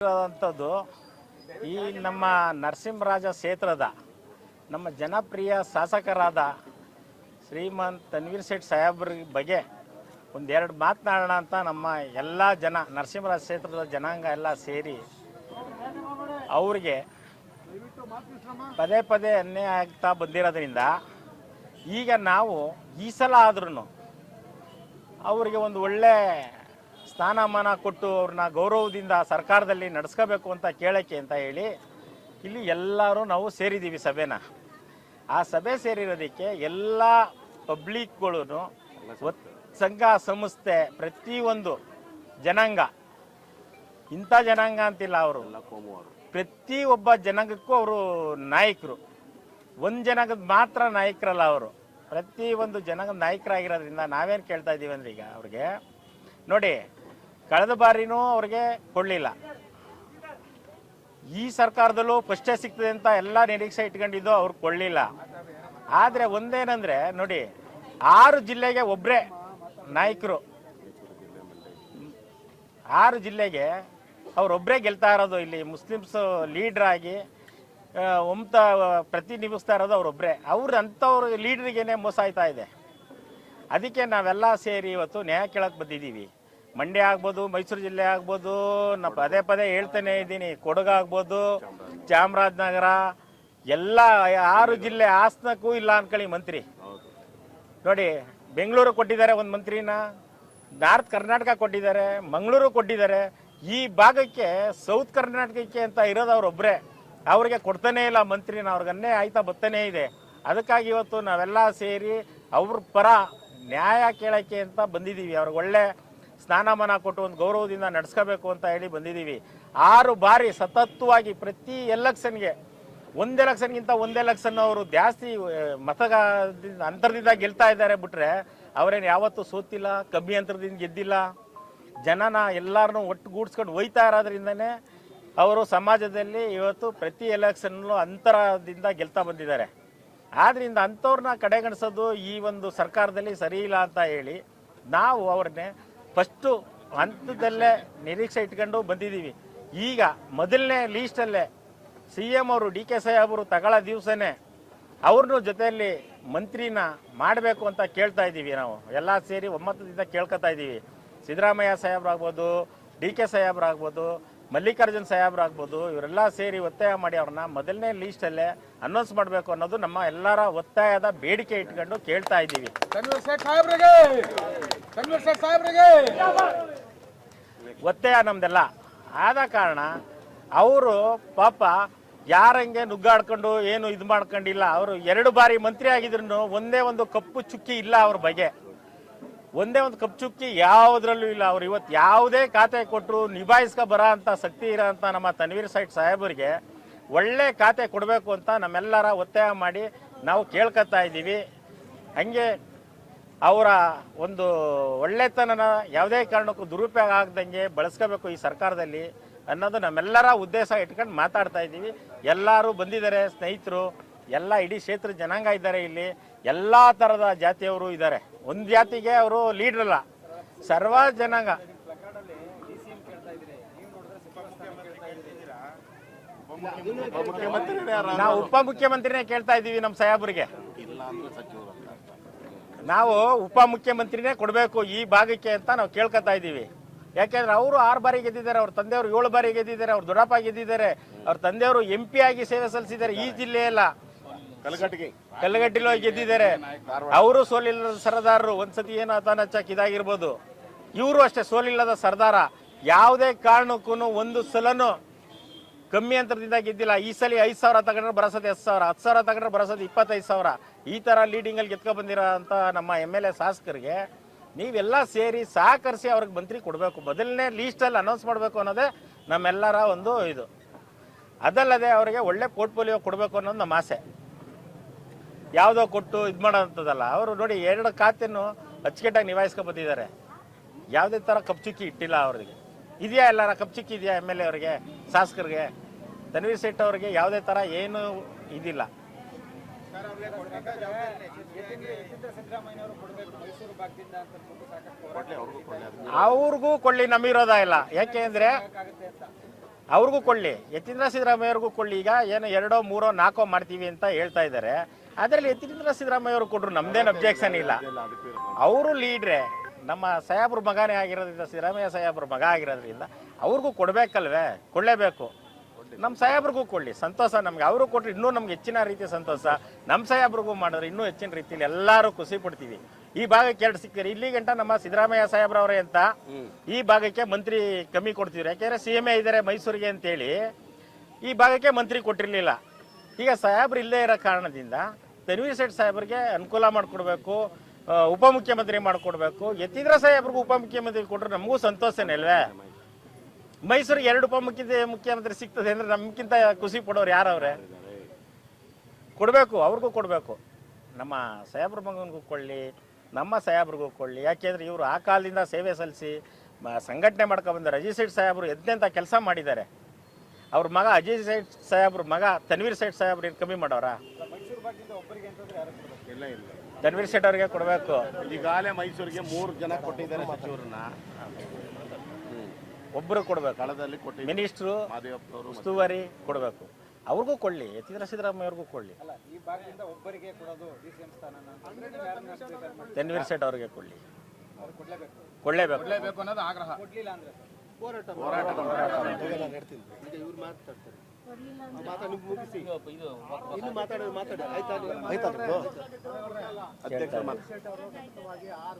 ಅಂಥದ್ದು ಈ ನಮ್ಮ ನರಸಿಂಹರಾಜ ಕ್ಷೇತ್ರದ ನಮ್ಮ ಜನಪ್ರಿಯ ಶಾಸಕರಾದ ಶ್ರೀಮಂತ್ ತನ್ವೀರ್ ಸೇಠ್ ಸಾಹೇಬ್ರ ಬಗ್ಗೆ ಒಂದೆರಡು ಮಾತನಾಡೋಣ ಅಂತ ನಮ್ಮ ಎಲ್ಲ ಜನ ನರಸಿಂಹರಾಜ ಕ್ಷೇತ್ರದ ಜನಾಂಗ ಎಲ್ಲ ಸೇರಿ ಅವ್ರಿಗೆ ಪದೇ ಪದೇ ಅನ್ಯಾಯ ಆಗ್ತಾ ಬಂದಿರೋದ್ರಿಂದ ಈಗ ನಾವು ಈ ಸಲ ಆದ್ರೂ ಅವರಿಗೆ ಒಂದು ಒಳ್ಳೆ ಸ್ಥಾನಮಾನ ಕೊಟ್ಟು ಅವ್ರನ್ನ ಗೌರವದಿಂದ ಸರ್ಕಾರದಲ್ಲಿ ನಡೆಸ್ಕೋಬೇಕು ಅಂತ ಕೇಳೋಕ್ಕೆ ಅಂತ ಹೇಳಿ ಇಲ್ಲಿ ಎಲ್ಲರೂ ನಾವು ಸೇರಿದ್ದೀವಿ ಸಭೆನ. ಆ ಸಭೆ ಸೇರಿರೋದಕ್ಕೆ ಎಲ್ಲ ಪಬ್ಲಿಕ್ಗಳು ಸಂಘ ಸಂಸ್ಥೆ ಪ್ರತಿಯೊಂದು ಜನಾಂಗ, ಇಂಥ ಜನಾಂಗ ಅಂತಿಲ್ಲ, ಅವರು ಪ್ರತಿಯೊಬ್ಬ ಜನಾಂಗಕ್ಕೂ ಅವರು ನಾಯಕರು. ಒಂದು ಜನಾಂಗದ ಮಾತ್ರ ನಾಯಕರಲ್ಲ, ಅವರು ಪ್ರತಿಯೊಂದು ಜನಾಂಗದ ನಾಯಕರಾಗಿರೋದ್ರಿಂದ ನಾವೇನು ಕೇಳ್ತಾ ಇದ್ದೀವಿ ಅಂದ್ರೆ ಈಗ ಅವ್ರಿಗೆ ನೋಡಿ, ಕಳೆದ ಬಾರಿನೂ ಅವ್ರಿಗೆ ಕೊಡಲಿಲ್ಲ, ಈ ಸರ್ಕಾರದಲ್ಲೂ ಫಸ್ಟೇ ಸಿಗ್ತದೆ ಅಂತ ಎಲ್ಲ ನಿರೀಕ್ಷೆ ಇಟ್ಕೊಂಡಿದ್ದು ಅವ್ರು ಕೊಡಲಿಲ್ಲ. ಆದರೆ ಒಂದೇನಂದರೆ ನೋಡಿ, 6 ಜಿಲ್ಲೆಗೆ ಒಬ್ಬರೇ ನಾಯಕರು, 6 ಜಿಲ್ಲೆಗೆ ಅವರೊಬ್ಬರೇ ಗೆಲ್ತಾ ಇರೋದು. ಇಲ್ಲಿ ಮುಸ್ಲಿಮ್ಸ್ ಲೀಡ್ರ್ ಆಗಿ ಒಮ್ಮತ ಪ್ರತಿನಿಧಿಸ್ತಾ ಇರೋದು ಅವರೊಬ್ಬರೇ. ಅಂಥವ್ರು ಲೀಡ್ರಿಗೇನೆ ಮೋಸ ಆಯ್ತಾ ಇದೆ. ಅದಕ್ಕೆ ನಾವೆಲ್ಲ ಸೇರಿ ಇವತ್ತು ನ್ಯಾಯ ಕೇಳಕ್ಕೆ ಬಂದಿದ್ದೀವಿ. ಮಂಡ್ಯ ಆಗ್ಬೋದು, ಮೈಸೂರು ಜಿಲ್ಲೆ ಆಗ್ಬೋದು, ನಾನು ಪದೇ ಪದೇ ಹೇಳ್ತಾನೆ ಇದ್ದೀನಿ, ಕೊಡಗು ಆಗ್ಬೋದು, ಚಾಮರಾಜನಗರ, ಎಲ್ಲ 6 ಜಿಲ್ಲೆ. ಹಾಸನಕ್ಕೂ ಇಲ್ಲ ಅನ್ಕೊಳ್ಳಿ ಮಂತ್ರಿ. ನೋಡಿ, ಬೆಂಗಳೂರು ಕೊಟ್ಟಿದ್ದಾರೆ ಒಂದು ಮಂತ್ರಿನ, ನಾರ್ತ್ ಕರ್ನಾಟಕ ಕೊಟ್ಟಿದ್ದಾರೆ, ಮಂಗಳೂರು ಕೊಟ್ಟಿದ್ದಾರೆ. ಈ ಭಾಗಕ್ಕೆ ಸೌತ್ ಕರ್ನಾಟಕಕ್ಕೆ ಅಂತ ಇರೋದು ಅವರೊಬ್ಬರೇ. ಅವ್ರಿಗೆ ಕೊಡ್ತಾನೇ ಇಲ್ಲ ಮಂತ್ರಿನ, ಅವ್ರಿಗನ್ನೇ ಆಯ್ತಾ ಬರ್ತಾನೇ ಇದೆ. ಅದಕ್ಕಾಗಿ ಇವತ್ತು ನಾವೆಲ್ಲ ಸೇರಿ ಅವ್ರ ಪರ ನ್ಯಾಯ ಕೇಳೋಕ್ಕೆ ಅಂತ ಬಂದಿದ್ದೀವಿ. ಅವ್ರಿಗೆ ಒಳ್ಳೆ ಸ್ಥಾನಮಾನ ಕೊಟ್ಟು ಒಂದು ಗೌರವದಿಂದ ನಡೆಸ್ಕೋಬೇಕು ಅಂತ ಹೇಳಿ ಬಂದಿದ್ದೀವಿ. 6 ಬಾರಿ ಸತತವಾಗಿ ಪ್ರತಿ ಎಲೆಕ್ಷನ್ಗೆ, ಒಂದು ಎಲೆಕ್ಷನ್ಗಿಂತ ಒಂದು ಎಲೆಕ್ಷನ್ ಅವರು ಜಾಸ್ತಿ ಅಂತರದಿಂದ ಗೆಲ್ತಾ ಇದ್ದಾರೆ. ಬಿಟ್ರೆ ಅವರೇನು ಯಾವತ್ತೂ ಸೋತಿಲ್ಲ, ಕಮ್ಮಿ ಅಂತರದಿಂದ ಗೆದ್ದಿಲ್ಲ. ಜನನ ಎಲ್ಲರನ್ನೂ ಒಟ್ಟುಗೂಡಿಸ್ಕೊಂಡು ಒಯ್ತಾ ಇರೋದ್ರಿಂದನೇ ಅವರು ಸಮಾಜದಲ್ಲಿ ಇವತ್ತು ಪ್ರತಿ ಎಲೆಕ್ಷನ್ನಲ್ಲೂ ಅಂತರದಿಂದ ಗೆಲ್ತಾ ಬಂದಿದ್ದಾರೆ. ಆದ್ದರಿಂದ ಅಂಥವ್ರನ್ನ ಕಡೆಗಣಿಸೋದು ಈ ಒಂದು ಸರ್ಕಾರದಲ್ಲಿ ಸರಿ ಇಲ್ಲ ಅಂತ ಹೇಳಿ ನಾವು ಅವ್ರನ್ನೇ ಫಸ್ಟು ಹಂತದಲ್ಲೇ ನಿರೀಕ್ಷೆ ಇಟ್ಕೊಂಡು ಬಂದಿದ್ದೀವಿ. ಈಗ ಮೊದಲನೇ ಲೀಸ್ಟಲ್ಲೇ CM ಅವರು DK ಸಾಹೇಬರು ತಗೊಳ್ಳೋ ದಿವಸನೇ ಅವ್ರನ್ನೂ ಜೊತೆಯಲ್ಲಿ ಮಂತ್ರಿನ ಮಾಡಬೇಕು ಅಂತ ಕೇಳ್ತಾ ಇದ್ದೀವಿ. ನಾವು ಎಲ್ಲ ಸೇರಿ ಒಮ್ಮತದಿಂದ ಕೇಳ್ಕೊತಾ ಇದ್ದೀವಿ. ಸಿದ್ದರಾಮಯ್ಯ ಸಾಹೇಬ್ರಾಗ್ಬೋದು, DK ಸಾಹೇಬ್ರಾಗ್ಬೋದು, ಮಲ್ಲಿಕಾರ್ಜುನ್ ಸಾಹೇಬ್ರಾಗ್ಬೋದು, ಇವರೆಲ್ಲ ಸೇರಿ ಒತ್ತಾಯ ಮಾಡಿ ಅವ್ರನ್ನ ಮೊದಲನೇ ಲೀಸ್ಟಲ್ಲೇ ಅನೌನ್ಸ್ ಮಾಡಬೇಕು ಅನ್ನೋದು ನಮ್ಮ ಎಲ್ಲರ ಒತ್ತಾಯದ ಬೇಡಿಕೆ ಇಟ್ಕೊಂಡು ಕೇಳ್ತಾ ಇದ್ದೀವಿ. ಒತ್ತಾಯ ನಮ್ದೆಲ್ಲ ಆದ ಕಾರಣ ಅವರು ಪಾಪ ಯಾರಂಗೆ ನುಗ್ಗಾಡ್ಕೊಂಡು ಏನು ಇದು ಮಾಡ್ಕೊಂಡಿಲ್ಲ. ಅವರು 2 ಬಾರಿ ಮಂತ್ರಿ ಆಗಿದ್ರು ಒಂದೇ ಒಂದು ಕಪ್ಪು ಚುಕ್ಕಿ ಇಲ್ಲ ಅವ್ರ ಬಗ್ಗೆ, ಒಂದೇ ಒಂದು ಕಪ್ಪು ಚುಕ್ಕಿ ಯಾವುದ್ರಲ್ಲೂ ಇಲ್ಲ. ಅವ್ರು ಇವತ್ತು ಯಾವುದೇ ಖಾತೆ ಕೊಟ್ಟರು ನಿಭಾಯಿಸ್ಕೊ ಬರೋ ಅಂತ ಶಕ್ತಿ ಇರೋ ಅಂತ ನಮ್ಮ ತನ್ವೀರ್ ಸೇಠ್ ಸಾಹೇಬರಿಗೆ ಒಳ್ಳೆ ಖಾತೆ ಕೊಡಬೇಕು ಅಂತ ನಮ್ಮೆಲ್ಲರ ಒತ್ತಾಯ ಮಾಡಿ ನಾವು ಕೇಳ್ಕೊತಾ ಇದ್ದೀವಿ. ಹಂಗೆ ಅವರ ಒಂದು ಒಳ್ಳೆತನನ ಯಾವುದೇ ಕಾರಣಕ್ಕೂ ದುರುಪಯೋಗ ಆಗದಂಗೆ ಬಳಸ್ಕೋಬೇಕು ಈ ಸರ್ಕಾರದಲ್ಲಿ ಅನ್ನೋದು ನಮ್ಮೆಲ್ಲರ ಉದ್ದೇಶ ಇಟ್ಕೊಂಡು ಮಾತಾಡ್ತಾ ಇದ್ದೀವಿ. ಎಲ್ಲರೂ ಬಂದಿದ್ದಾರೆ, ಸ್ನೇಹಿತರು ಎಲ್ಲ ಇಡೀ ಕ್ಷೇತ್ರ ಜನಾಂಗ ಇದ್ದಾರೆ. ಇಲ್ಲಿ ಎಲ್ಲ ಥರದ ಜಾತಿಯವರು ಇದ್ದಾರೆ. ಒಂದು ಜಾತಿಗೆ ಅವರು ಲೀಡ್ರಲ್ಲ, ಸರ್ವ ಜನಾಂಗ. ನಾವು ಉಪಮುಖ್ಯಮಂತ್ರಿನೇ ಕೇಳ್ತಾ ಇದ್ದೀವಿ ನಮ್ಮ ಸಾಹೇಬ್ರಿಗೆ. ನಾವು ಉಪಮುಖ್ಯಮಂತ್ರಿನೇ ಕೊಡಬೇಕು ಈ ಭಾಗಕ್ಕೆ ಅಂತ ನಾವು ಕೇಳ್ಕೊತಾ ಇದ್ದೀವಿ. ಯಾಕೆಂದ್ರೆ ಅವರು 6 ಬಾರಿ ಗೆದ್ದಿದ್ದಾರೆ, ಅವ್ರ ತಂದೆಯವರು 7 ಬಾರಿ ಗೆದ್ದಿದ್ದಾರೆ, ಅವ್ರ ದೊಡ್ಡಪ್ಪ ಗೆದ್ದಿದ್ದಾರೆ, ಅವ್ರ ತಂದೆಯವರು MP ಆಗಿ ಸೇವೆ ಸಲ್ಲಿಸಿದ್ದಾರೆ. ಈ ಜಿಲ್ಲೆಯಲ್ಲ, ಕಲ್ಲಗಟ್ಟಿಲಿ ಹೋಗಿ ಗೆದ್ದಿದ್ದಾರೆ. ಅವರು ಸೋಲಿಲ್ಲದ ಸರದಾರರು. ಒಂದ್ಸತಿ ಏನೋ ಅತಾನಚ್ಚಕ್ ಇದಾಗಿರ್ಬೋದು, ಇವರು ಅಷ್ಟೇ ಸೋಲಿಲ್ಲದ ಸರ್ದಾರ. ಯಾವುದೇ ಕಾರಣಕ್ಕೂ ಒಂದು ಸಲನೂ ಕಮ್ಮಿ ಅಂತರದಿಂದ ಗೆದ್ದಿಲ್ಲ. ಈ ಸಲ 5,000 ತಗೊಂಡ್ರೆ ಬರೋಸೋದು 10,000, 10,000 ತಗೊಂಡ್ರೆ ಬರೋಸೋದು 25,000. ಈ ಥರ ಲೀಡಿಂಗಲ್ಲಿ ಗೆದ್ಕೊ ಬಂದಿರೋ ಅಂತ ನಮ್ಮ MLA ಶಾಸಕರಿಗೆ ನೀವೆಲ್ಲ ಸೇರಿ ಸಹಕರಿಸಿ ಅವ್ರಿಗೆ ಮಂತ್ರಿ ಕೊಡಬೇಕು. ಮೊದಲನೇ ಲೀಸ್ಟಲ್ಲಿ ಅನೌನ್ಸ್ ಮಾಡಬೇಕು ಅನ್ನೋದೇ ನಮ್ಮೆಲ್ಲರ ಒಂದು ಇದು. ಅದಲ್ಲದೆ ಅವರಿಗೆ ಒಳ್ಳೆ ಪೋರ್ಟ್ಫೋಲಿಯೋ ಕೊಡಬೇಕು ಅನ್ನೋದು ನಮ್ಮ ಆಸೆ. ಯಾವುದೋ ಕೊಟ್ಟು ಇದು ಮಾಡೋಂಥದ್ದಲ್ಲ. ಅವರು ನೋಡಿ 2 ಖಾತೆಯನ್ನು ಅಚ್ಚುಕಟ್ಟಾಗಿ ನಿಭಾಯಿಸ್ಕೊ ಬಂದಿದ್ದಾರೆ. ಯಾವುದೇ ಥರ ಕಪ್ಚುಕ್ಕಿ ಇಟ್ಟಿಲ್ಲ ಅವ್ರಿಗೆ. ಇದೆಯಾ ಎಲ್ಲರ ಕಪ್ಚುಕ್ಕಿ ಇದೆಯಾ MLA ಅವರಿಗೆ, ಶಾಸಕರಿಗೆ? ತನ್ವೀರ್ ಸೇಠ್ ಅವರಿಗೆ ಯಾವುದೇ ಥರ ಏನು ಇದಿಲ್ಲ. ಅವ್ರಿಗೂ ಕೊಳ್ಳಿ ನಮ್ಮಿರೋದ ಇಲ್ಲ. ಯಾಕೆ ಅಂದರೆ ಅವ್ರಿಗೂ ಕೊಳ್ಳಿ, ಯತೀಂದ್ರ ಸಿದ್ದರಾಮಯ್ಯ ಅವ್ರಿಗೂ ಕೊಳ್ಳಿ. ಈಗ ಏನು 2, 3, 4 ಮಾಡ್ತೀವಿ ಅಂತ ಹೇಳ್ತಾ ಇದ್ದಾರೆ. ಅದರಲ್ಲಿ ಯತೀಂದ್ರ ಸಿದ್ದರಾಮಯ್ಯ ಅವರು ಕೊಟ್ಟರು, ನಮ್ದೇನು ಅಬ್ಜೆಕ್ಷನ್ ಇಲ್ಲ. ಅವರು ಲೀಡ್ರೆ, ನಮ್ಮ ಸಾಹೇಬ್ರ ಮಗನೇ ಆಗಿರೋದ್ರಿಂದ, ಸಿದ್ದರಾಮಯ್ಯ ಸಾಹೇಬ್ರ ಮಗ ಆಗಿರೋದ್ರಿಂದ ಅವ್ರಿಗೂ ಕೊಡಬೇಕಲ್ವೇ, ಕೊಳ್ಳೇಬೇಕು. ನಮ್ಮ ಸಾಹೇಬ್ರಿಗೂ ಕೊಳ್ಳಿ, ಸಂತೋಷ ನಮ್ಗೆ. ಅವರು ಕೊಟ್ಟರೆ ಇನ್ನೂ ನಮ್ಗೆ ಹೆಚ್ಚಿನ ರೀತಿಯ ಸಂತೋಷ. ನಮ್ಮ ಸಾಹೇಬ್ರಿಗೂ ಮಾಡಿದ್ರೆ ಇನ್ನೂ ಹೆಚ್ಚಿನ ರೀತಿಯಲ್ಲಿ ಎಲ್ಲರೂ ಖುಷಿ ಪಡ್ತೀವಿ. ಈ ಭಾಗಕ್ಕೆ 2 ಸಿಕ್ಕಿರಿ, ಇಲ್ಲಿ ಗಂಟ ನಮ್ಮ ಸಿದ್ದರಾಮಯ್ಯ ಸಾಹೇಬ್ರವ್ರೆ ಅಂತ ಈ ಭಾಗಕ್ಕೆ ಮಂತ್ರಿ ಕಮ್ಮಿ ಕೊಡ್ತಿದ್ರು. ಯಾಕೆಂದ್ರೆ CM ಇದ್ದಾರೆ ಮೈಸೂರಿಗೆ ಅಂತೇಳಿ ಈ ಭಾಗಕ್ಕೆ ಮಂತ್ರಿ ಕೊಟ್ಟಿರಲಿಲ್ಲ. ಈಗ ಸಾಹೇಬ್ರು ಇಲ್ಲೇ ಇರೋ ಕಾರಣದಿಂದ ತನ್ವೀರ್ ಸೇಠ್ ಸಾಹೇಬ್ರಿಗೆ ಅನುಕೂಲ ಮಾಡಿಕೊಡ್ಬೇಕು, ಉಪಮುಖ್ಯಮಂತ್ರಿ ಮಾಡಿಕೊಡ್ಬೇಕು. ಯತೀಂದ್ರ ಸಾಹೇಬ್ರಿಗೂ ಉಪಮುಖ್ಯಮಂತ್ರಿ ಕೊಟ್ಟರೆ ನಮಗೂ ಸಂತೋಷನೇ ಅಲ್ವೇ. ಮೈಸೂರಿಗೆ 2 ಮುಖ್ಯಮಂತ್ರಿ ಸಿಗ್ತದೆ ಅಂದ್ರೆ ನಮ್ಗಿಂತ ಖುಷಿ ಪಡೋರು ಯಾರವ್ರೆ? ಕೊಡಬೇಕು, ಅವ್ರಿಗೂ ಕೊಡಬೇಕು. ನಮ್ಮ ಸಾಹೇಬ್ರ ಮಗನಿಗೂ ಕೊಳ್ಳಿ, ನಮ್ಮ ಸಾಹೇಬ್ರಿಗೂ ಕೊಳ್ಳಿ. ಯಾಕೆಂದ್ರೆ ಇವರು ಆ ಕಾಲದಿಂದ ಸೇವೆ ಸಲ್ಲಿಸಿ ಸಂಘಟನೆ ಮಾಡ್ಕೊಬಂದಾರೆ. ಅಜಯ್ ಸೇಠ್ ಸಾಹೇಬರು ಎಂತೆಂಥ ಕೆಲಸ ಮಾಡಿದ್ದಾರೆ. ಅವ್ರ ಮಗ ಅಜಯ್ ಸೇಠ್ ಸಾಹೇಬ್ರ ಮಗ ತನ್ವೀರ್ ಸೇಠ್ ಸಾಹೇಬ್ರು ಏನು ಕಮ್ಮಿ ಮಾಡೋರ? ತನ್ವೀರ್ ಸೇಠ್ ಅವ್ರಿಗೆ ಕೊಡಬೇಕು. ಈಗಾಗಲೇ ಮೈಸೂರಿಗೆ 3 ಜನ ಕೊಟ್ಟಿದ್ದಾರೆ ಸಚಿವರನ್ನ, ಒಬ್ಬರು ಕೊಡಬೇಕು. ಕಳದಲ್ಲಿ ಕೊಟ್ಟಿದ್ದಾರೆ ಮಿನಿಸ್ಟ್ರು, ಉಸ್ತುವಾರಿ ಕೊಡಬೇಕು. ಅವ್ರಿಗೂ ಕೊಳ್ಳಿ, ಯತೀಂದ್ರ ಸಿದ್ದರಾಮಯ್ಯ ಅವ್ರಿಗೂ ಕೊಳ್ಳಿ. ತನ್ವೀರ್ ಸೇಠ್ ಅವ್ರಿಗೆ ಕೊಳ್ಳಿ, ಕೊಡಲೇಬೇಕು ಅನ್ನೋದು ಆಗ್ರಹ.6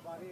ಬಾರಿ